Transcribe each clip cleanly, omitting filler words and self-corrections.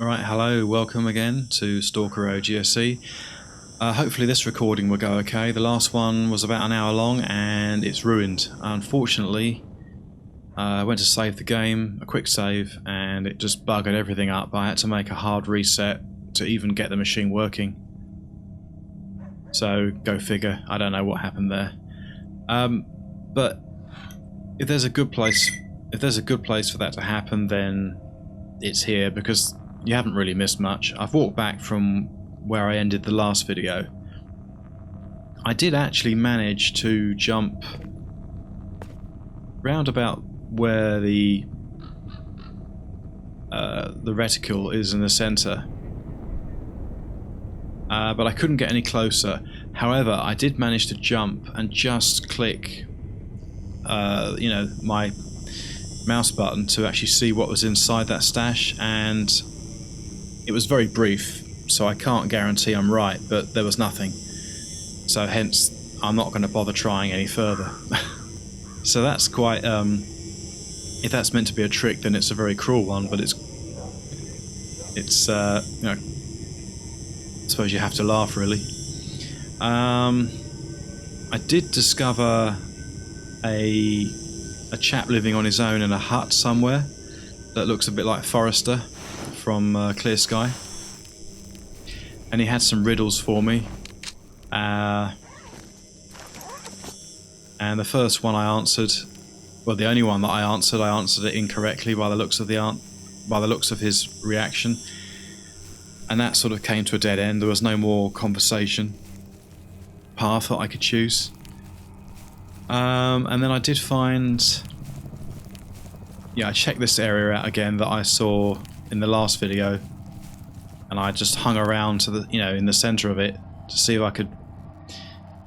Alright, hello, welcome again to S.T.A.L.K.E.R OGSE. Hopefully this recording will go okay. The last one was about an hour long and it's ruined. Unfortunately, I went to save the game, a quick save, and it just buggered everything up. I had to make a hard reset to even get the machine working. So, go figure, I don't know what happened there. But if there's a good place for that to happen, then it's here, because you haven't really missed much. I've walked back from where I ended the last video. I did actually manage to jump round about where the reticle is in the center, but I couldn't get any closer. However, I did manage to jump and just click you know, my mouse button to actually see what was inside that stash, and it was very brief, so I can't guarantee I'm right, but there was nothing. So hence, I'm not going to bother trying any further. So that's quite, if that's meant to be a trick, then it's a very cruel one, but it's you know, I suppose you have to laugh, really. I did discover a chap living on his own in a hut somewhere that looks a bit like Forrester from Clear Sky, and he had some riddles for me, and the first one I answered, well, the only one that I answered it incorrectly by the looks of his reaction, and that sort of came to a dead end. There was no more conversation path that I could choose. And then I did find, yeah, I checked this area out again that I saw in the last video, and I just hung around to the, you know, in the center of it to see if I could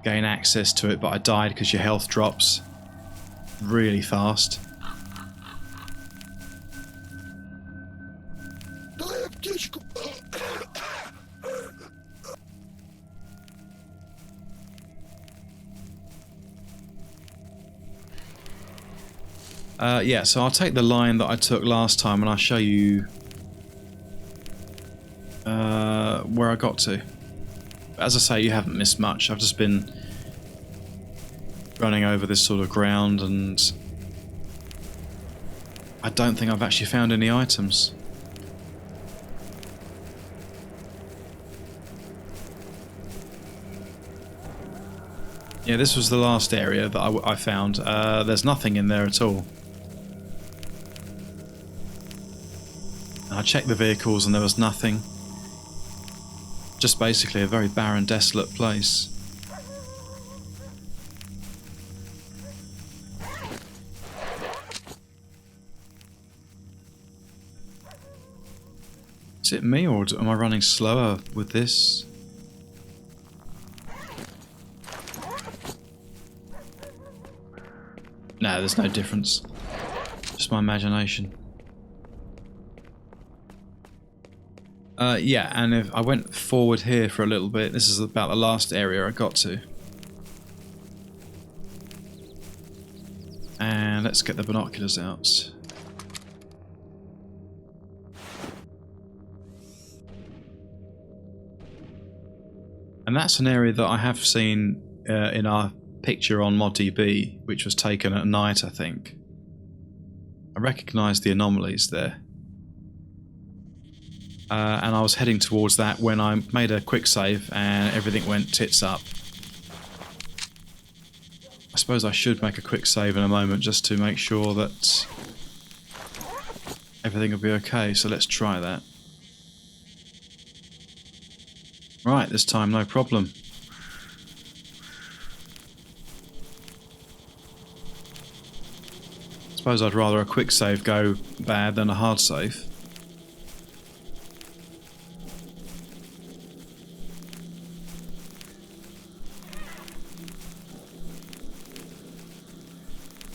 gain access to it, but I died because your health drops really fast. Yeah, so I'll take the line that I took last time and I'll show you where I got to. As I say, you haven't missed much. I've just been running over this sort of ground, and I don't think I've actually found any items. Yeah, this was the last area that I found. There's nothing in there at all. I checked the vehicles and there was nothing. Just basically a very barren, desolate place. Is it me, or am I running slower with this? No, there's no difference. Just my imagination. Yeah, and if I went forward here for a little bit, this is about the last area I got to. And let's get the binoculars out. And that's an area that I have seen in our picture on ModDB, which was taken at night, I think. I recognise the anomalies there. And I was heading towards that when I made a quick save and everything went tits up. I suppose I should make a quick save in a moment just to make sure that everything will be okay, so let's try that. Right, this time no problem. I suppose I'd rather a quick save go bad than a hard save.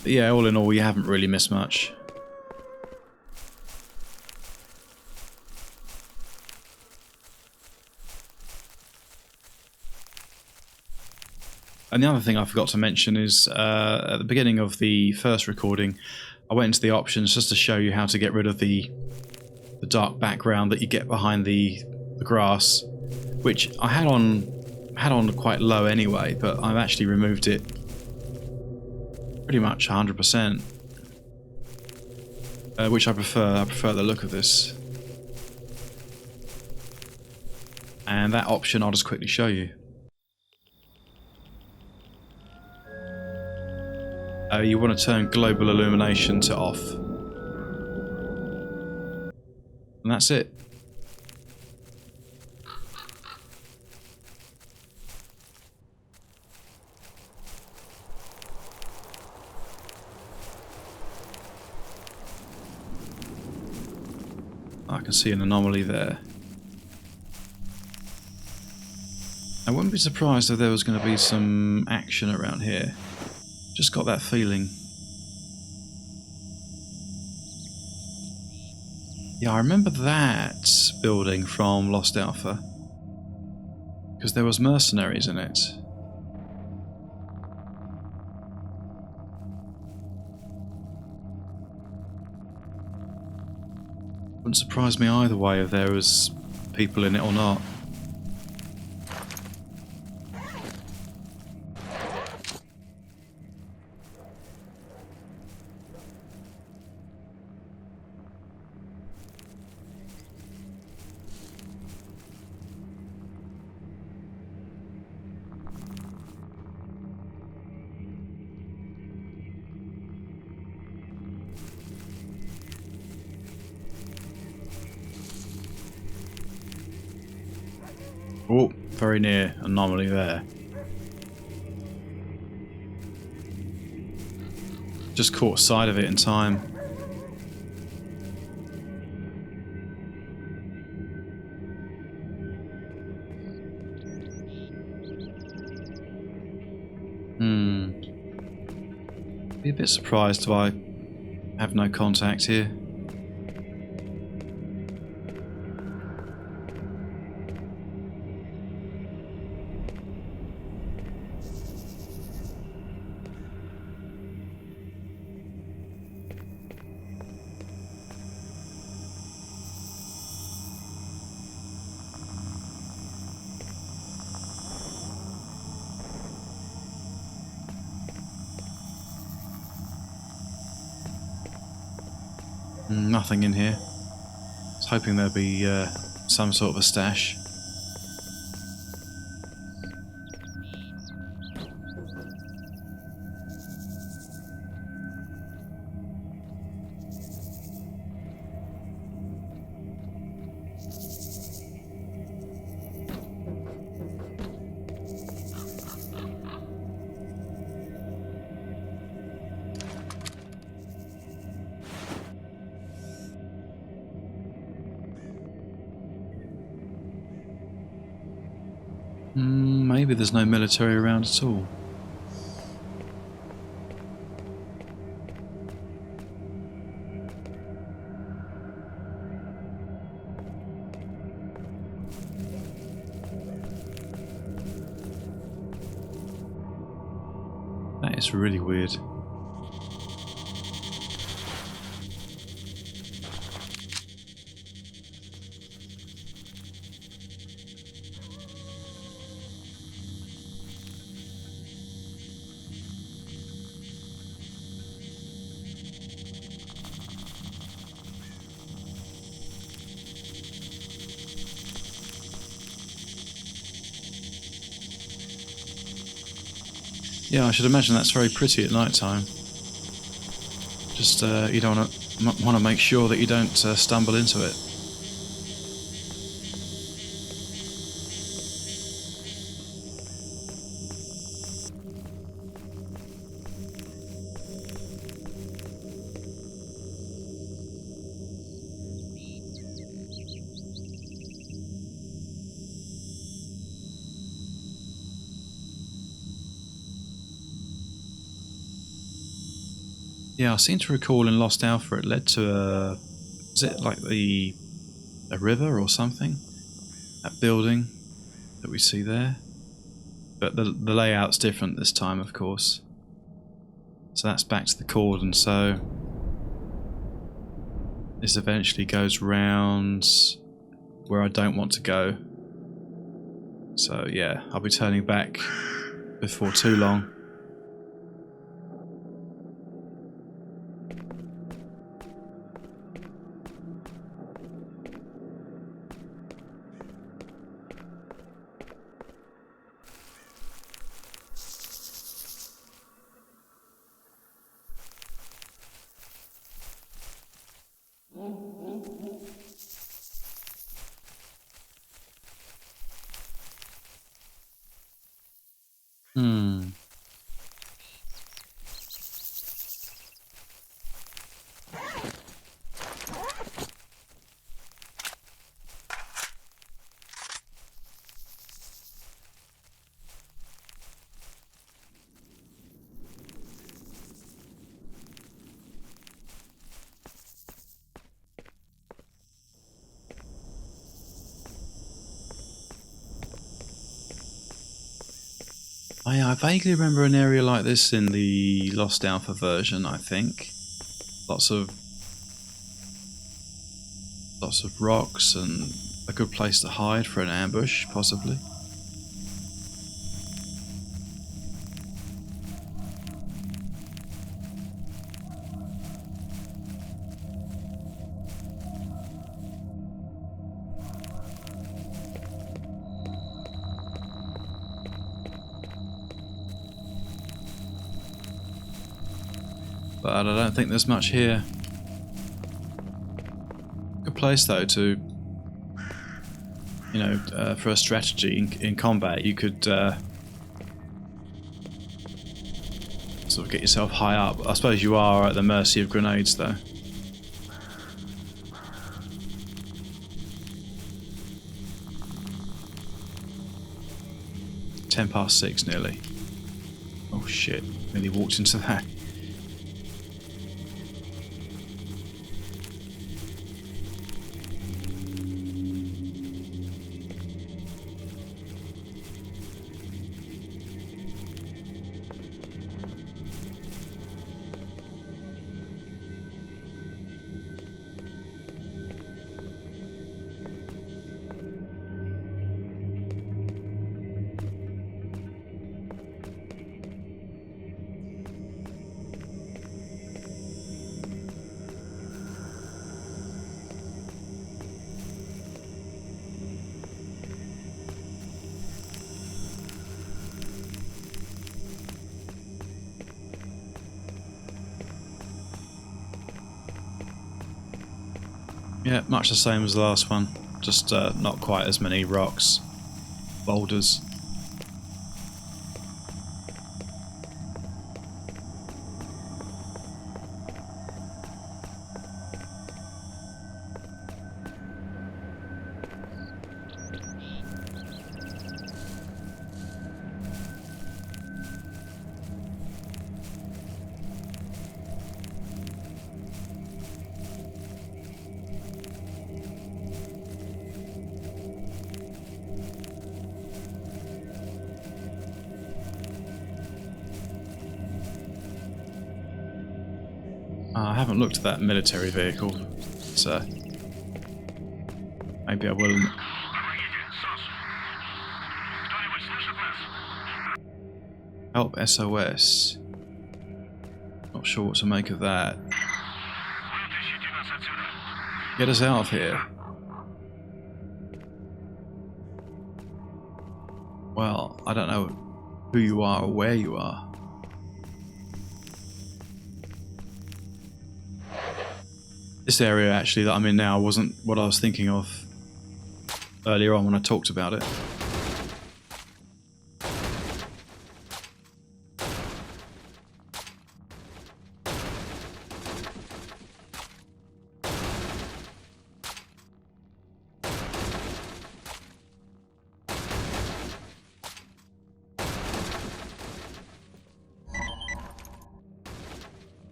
But yeah, all in all, you haven't really missed much. And the other thing I forgot to mention is at the beginning of the first recording, I went into the options just to show you how to get rid of the the dark background that you get behind the grass, which I had on quite low anyway, but I've actually removed it pretty much 100%, which I prefer. I prefer the look of this. And that option I'll just quickly show you. You want to turn global illumination to off. And that's it. I can see an anomaly there. I wouldn't be surprised if there was going to be some action around here. Just got that feeling. Yeah, I remember that building from Lost Alpha. Because there was mercenaries in it. Wouldn't surprise me either way if there was people in it or not. Oh, very near anomaly there. Just caught sight of it in time. Be a bit surprised if I have no contact here. Nothing in here. I was hoping there'd be some sort of a stash. Maybe there's no military around at all. That is really weird. Yeah, I should imagine that's very pretty at night time. Just you don't want to make sure that you don't stumble into it. Yeah, I seem to recall in Lost Alpha it led to a... is it like a river or something? That building that we see there. But the layout's different this time, of course. So that's back to the cordon, so... This eventually goes round where I don't want to go. So yeah, I'll be turning back before too long. I vaguely remember an area like this in the Lost Alpha version, I think. Lots of rocks and a good place to hide for an ambush, possibly. But I don't think there's much here. Good place though to, you know, for a strategy in combat. You could sort of get yourself high up. I suppose you are at the mercy of grenades though. 6:10 nearly. Oh shit! Nearly walked into that. Yeah, much the same as the last one, just not quite as many rocks, boulders. I haven't looked at that military vehicle, so maybe I will. Help SOS. Not sure what to make of that. Get us out of here. Well, I don't know who you are or where you are. This area actually that I'm in now wasn't what I was thinking of earlier on when I talked about it.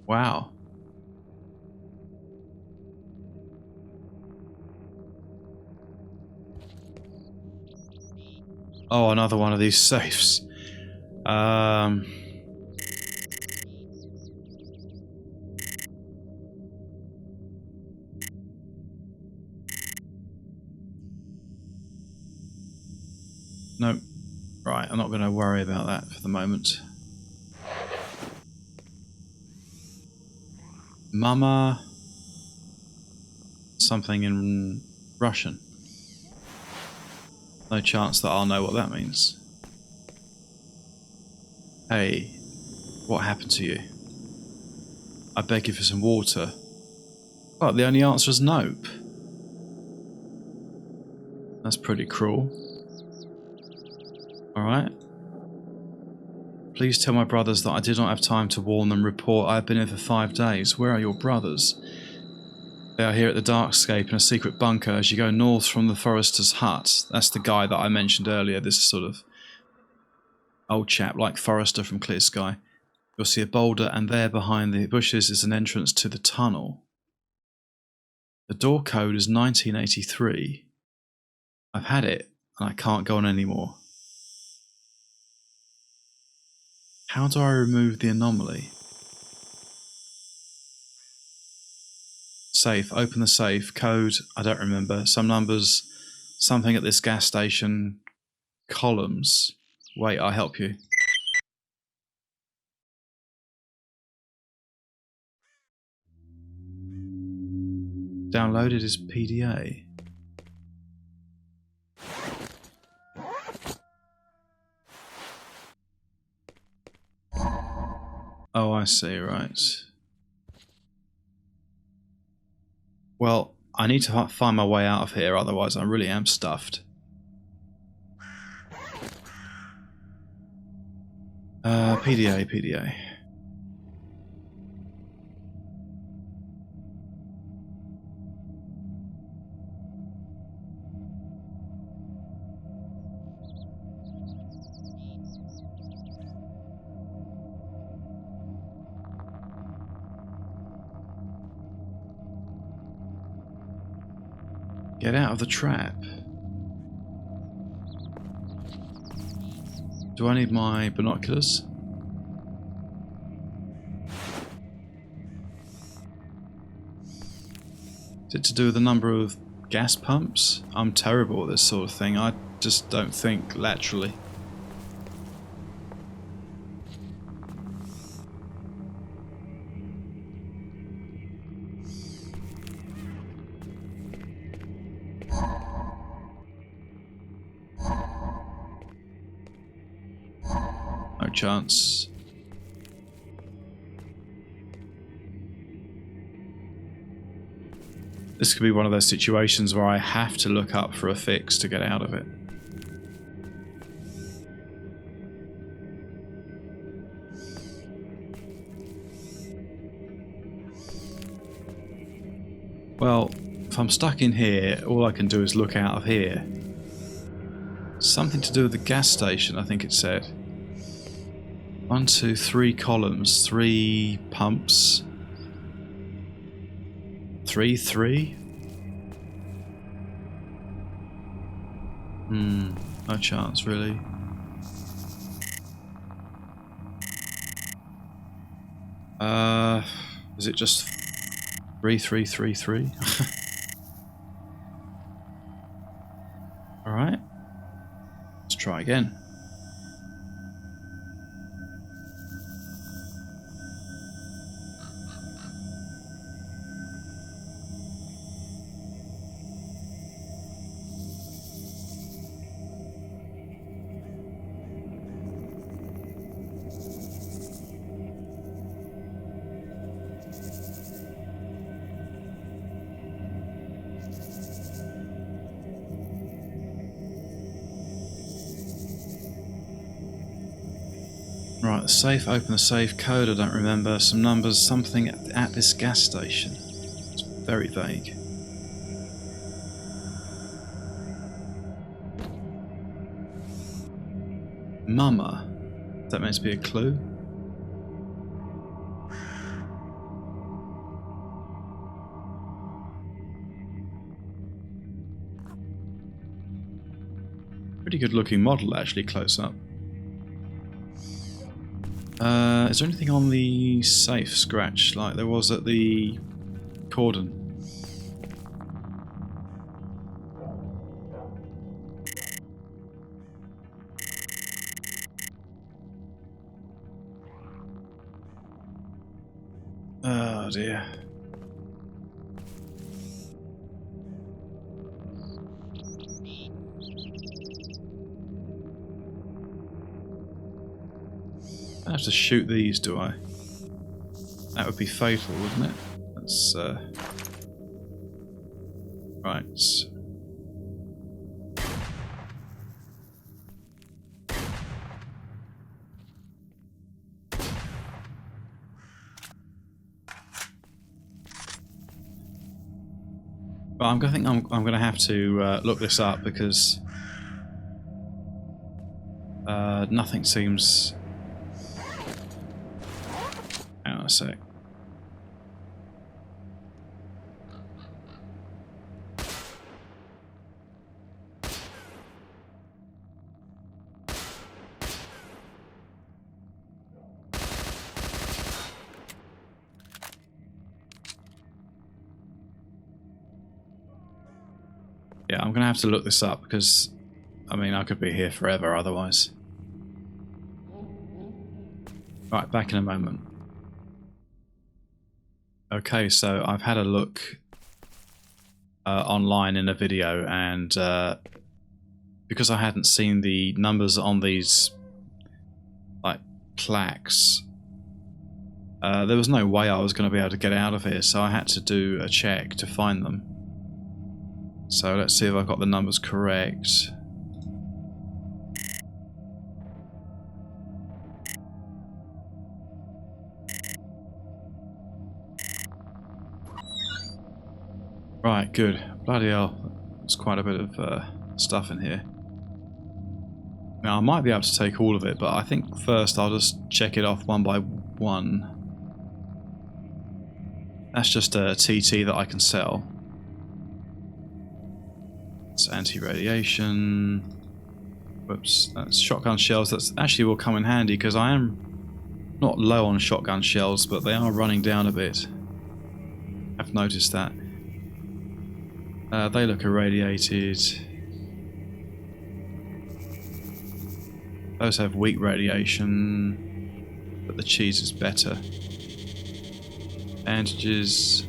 Wow. Oh, another one of these safes. Nope. Right, I'm not going to worry about that for the moment. Mama... something in Russian. No chance that I'll know what that means. Hey, what happened to you? I beg you for some water. Well, the only answer is nope. That's pretty cruel. Alright. Please tell my brothers that I did not have time to warn them. Report, I have been here for 5 days. Where are your brothers? They are here at the Darkscape in a secret bunker as you go north from the forester's hut. That's the guy that I mentioned earlier, this sort of old chap like Forrester from Clear Sky. You'll see a boulder, and there behind the bushes is an entrance to the tunnel. The door code is 1983. I've had it, and I can't go on anymore. How do I remove the anomaly? Safe. Open the safe. Code, I don't remember. Some numbers. Something at this gas station. Columns. Wait, I'll help you. Downloaded as PDA. Oh, I see, right. Well, I need to find my way out of here, otherwise I really am stuffed. PDA. Get out of the trap. Do I need my binoculars? Is it to do with the number of gas pumps? I'm terrible at this sort of thing. I just don't think laterally. No chance. This could be one of those situations where I have to look up for a fix to get out of it. Well, if I'm stuck in here, all I can do is look out of here. Something to do with the gas station, I think it said. 1, 2, 3 columns, 3 pumps. 3. No chance, really. Is it just 3. Alright. Let's try again. Right, the safe, open the safe, code, I don't remember, some numbers, something at this gas station. It's very vague. Mama. Is that meant to be a clue? Pretty good looking model actually, close up. Is there anything on the safe scratch like there was at the cordon? Oh dear. I have to shoot these, do I? That would be fatal, wouldn't it? That's right. But I'm going to have to look this up because nothing seems. Hang on a sec. Yeah, I'm going to have to look this up because, I mean, I could be here forever otherwise. Right, back in a moment. Okay, so I've had a look online in a video, and because I hadn't seen the numbers on these like plaques, there was no way I was going to be able to get out of here, so I had to do a check to find them. So let's see if I've got the numbers correct. Right, good. Bloody hell, there's quite a bit of stuff in here. Now I might be able to take all of it, but I think first I'll just check it off one by one. That's just a TT that I can sell. It's anti-radiation. Whoops, that's shotgun shells. That's actually will come in handy because I am not low on shotgun shells, but they are running down a bit. I've noticed that. They look irradiated. Those have weak radiation, but the cheese is better. Bandages.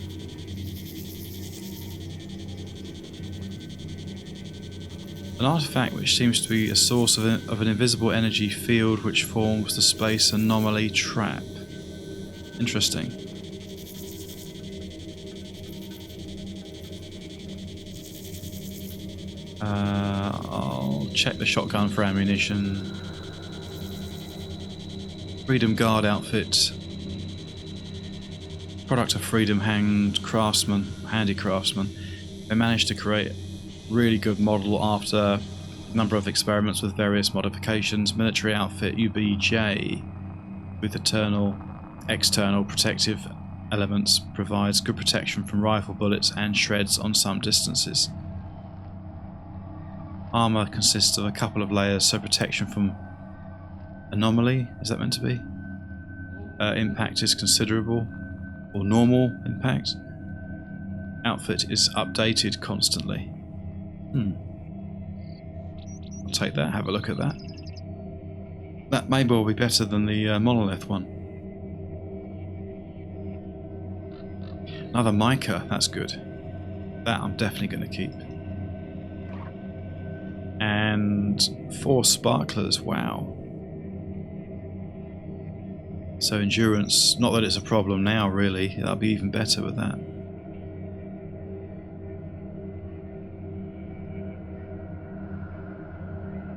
An artifact which seems to be a source of an invisible energy field which forms the space anomaly trap. Interesting. I'll check the shotgun for ammunition. Freedom Guard outfit. Product of Freedom Handicraftsman. They managed to create really good model after a number of experiments with various modifications. Military outfit UBJ with external protective elements provides good protection from rifle bullets and shreds on some distances. Armor consists of a couple of layers, so protection from anomaly, is that meant to be? Impact is considerable, or normal impact. Outfit is updated constantly. I'll take that, have a look at that. That may well be better than the monolith one. Another mica, that's good. That I'm definitely going to keep. And 4 sparklers, wow. So endurance, not that it's a problem now really, that'll be even better with that.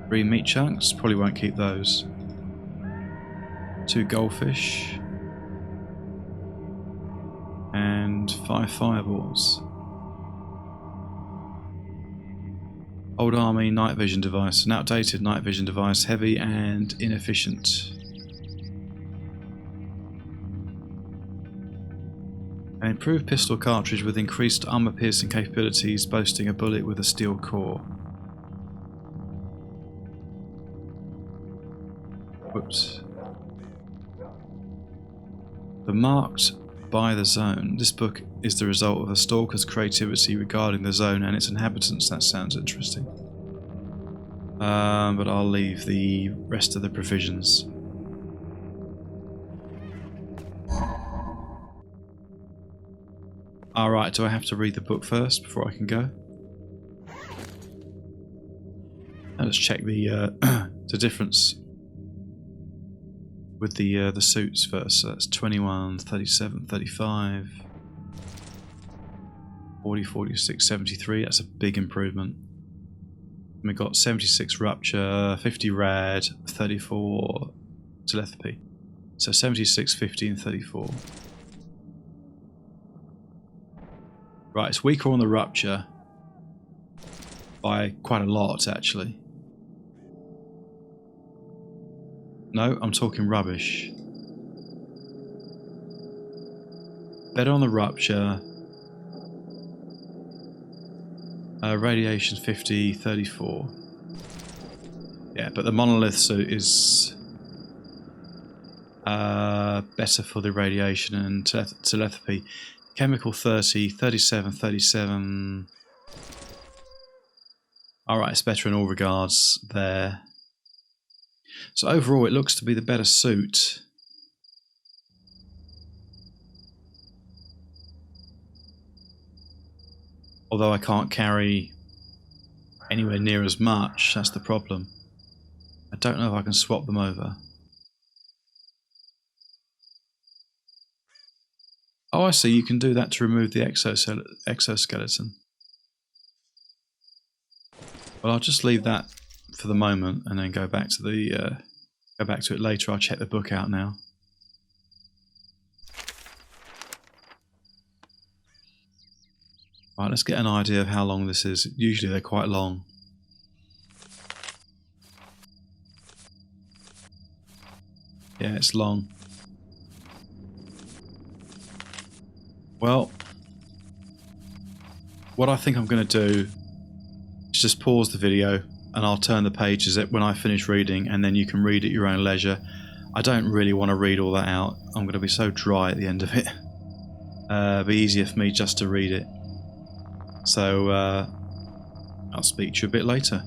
3 meat chunks, probably won't keep those. 2 goldfish. And 5 fireballs. Old army night vision device, an outdated night vision device, heavy and inefficient. An improved pistol cartridge with increased armor piercing capabilities, boasting a bullet with a steel core. Whoops. The Marked by the Zone. This book is the result of a stalker's creativity regarding the zone and its inhabitants. That sounds interesting. But I'll leave the rest of the provisions. Alright, do I have to read the book first before I can go? Now let's check the the difference with the suits first. So that's 21, 37, 35, 40, 46, 73. That's a big improvement. And we got 76 rupture, 50 rad, 34 telepathy. So 76, 50 and 34. Right, it's weaker on the rupture by quite a lot actually. No, I'm talking rubbish. Better on the rupture. Radiation 50, 34. Yeah, but the monolith suit is better for the radiation and telepathy. Chemical 30, 37, 37. Alright, it's better in all regards there. So overall it looks to be the better suit. Although I can't carry anywhere near as much, that's the problem. I don't know if I can swap them over. Oh, I see, you can do that to remove the exoskeleton. Well, I'll just leave that for the moment and then go back to it later. I'll check the book out now. Right, let's get an idea of how long this is. Usually they're quite long. Yeah, it's long. Well, what I think I'm going to do is just pause the video and I'll turn the pages when I finish reading, and then you can read at your own leisure. I don't really want to read all that out. I'm going to be so dry at the end of it. It'll be easier for me just to read it. So I'll speak to you a bit later.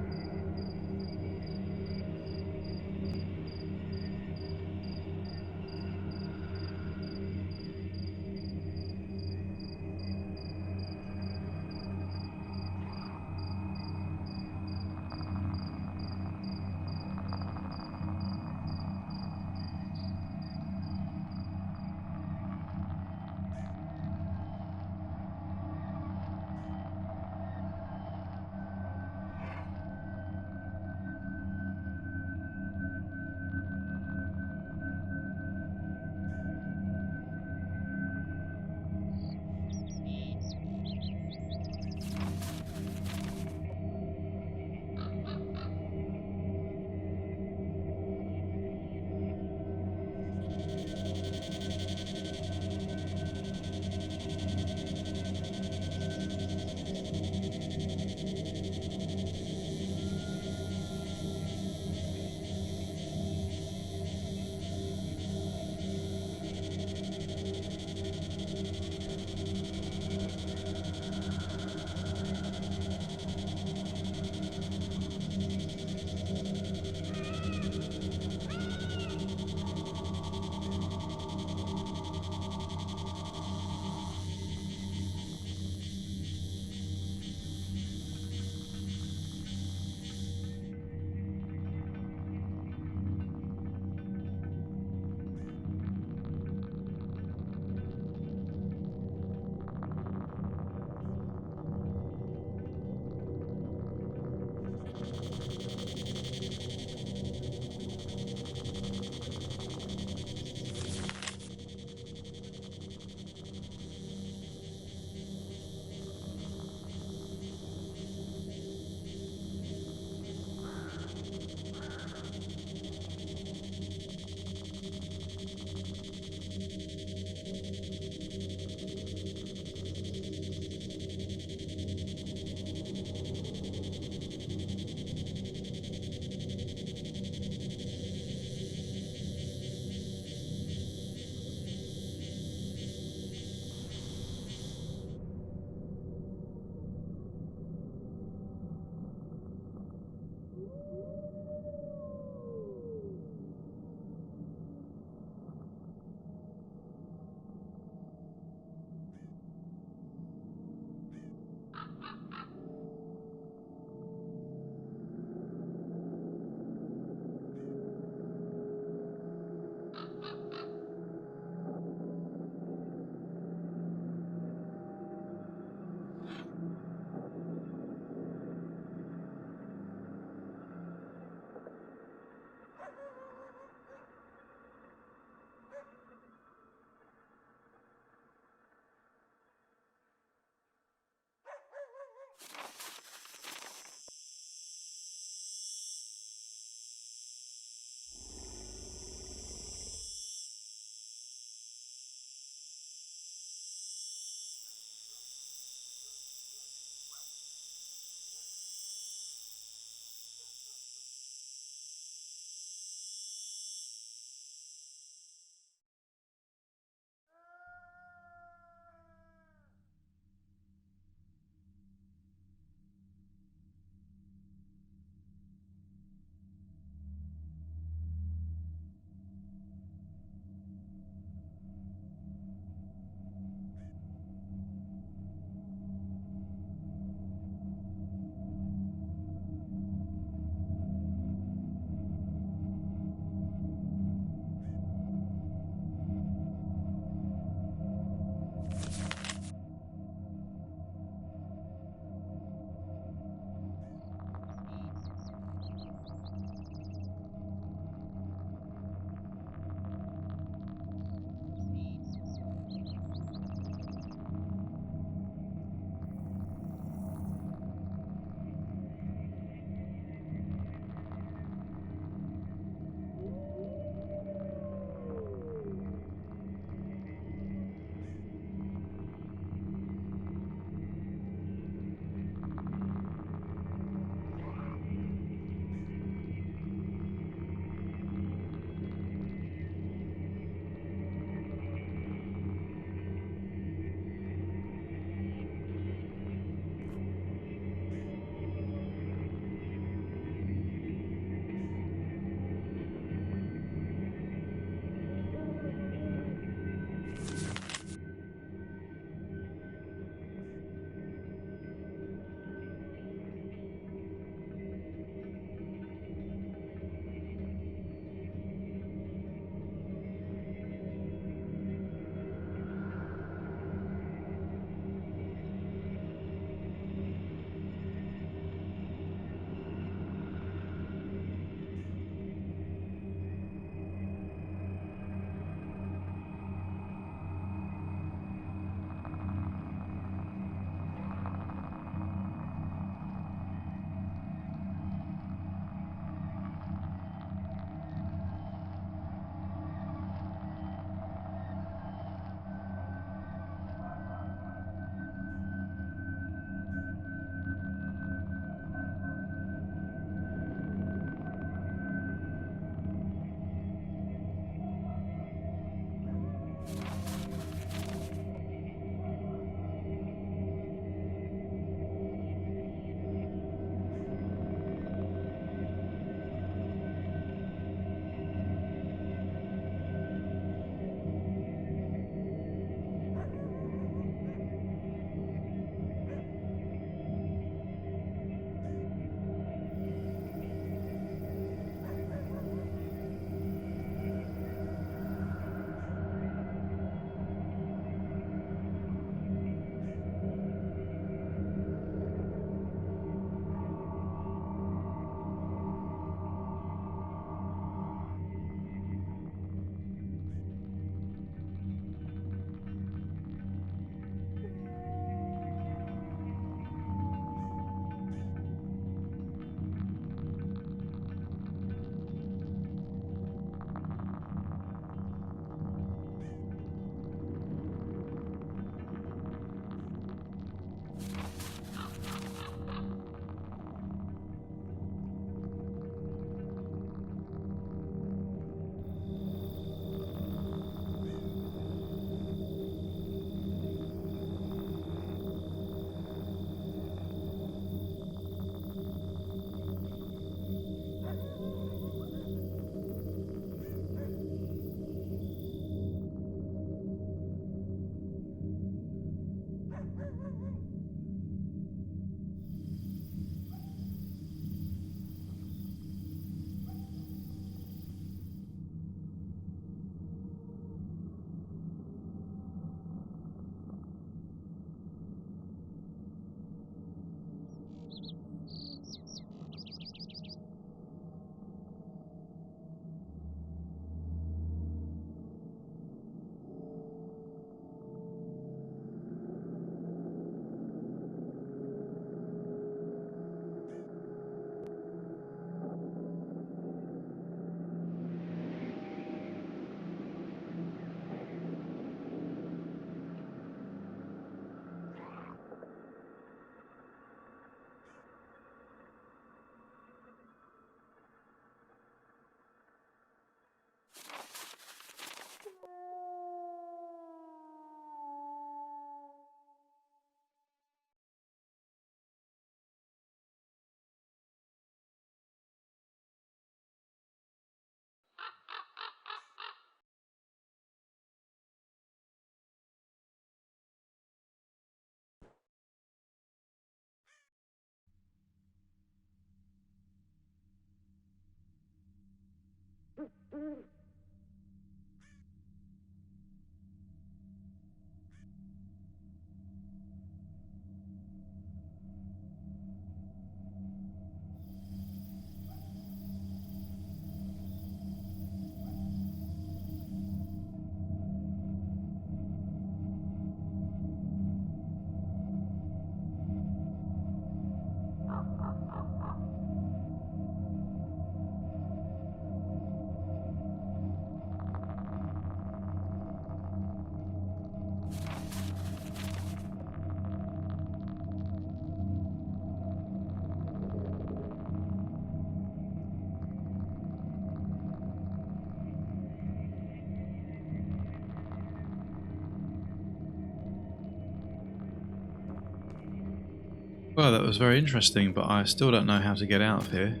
Well, that was very interesting, but I still don't know how to get out of here.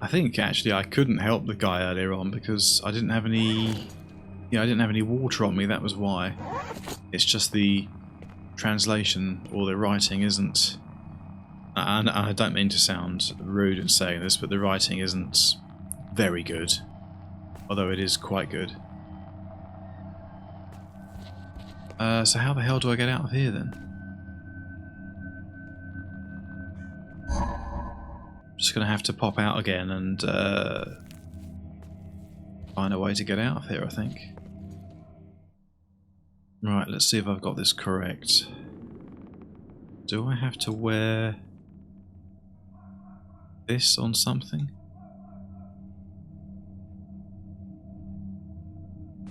I think actually I couldn't help the guy earlier on because I didn't have any, I didn't have any water on me. That was why. It's just the translation or the writing isn't. And I don't mean to sound rude in saying this, but the writing isn't very good, although it is quite good. So how the hell do I get out of here then? Just gonna have to pop out again and find a way to get out of here, I think. Right, let's see if I've got this correct. Do I have to wear this on something?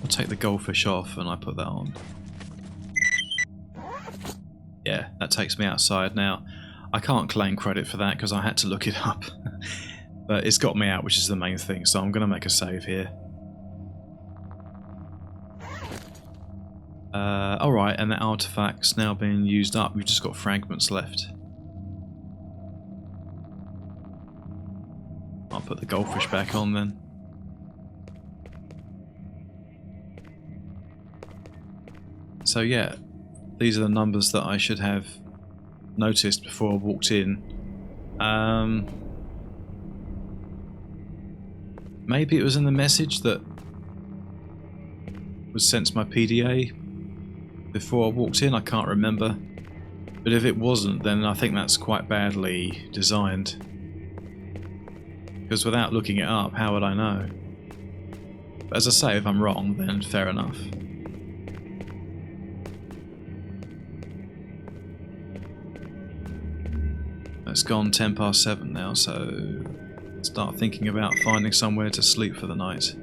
I'll take the goldfish off and I put that on. Yeah, that takes me outside now. I can't claim credit for that because I had to look it up. But it's got me out, which is the main thing, so I'm going to make a save here. Alright, and that artifact's now being used up. We've just got fragments left. I'll put the goldfish back on then. So yeah, these are the numbers that I should have noticed before I walked in. Maybe it was in the message that was sent to my PDA before I walked in, I can't remember. But if it wasn't, then I think that's quite badly designed. Because without looking it up, how would I know? But as I say, if I'm wrong, then fair enough. It's gone 7:10 now, so start thinking about finding somewhere to sleep for the night.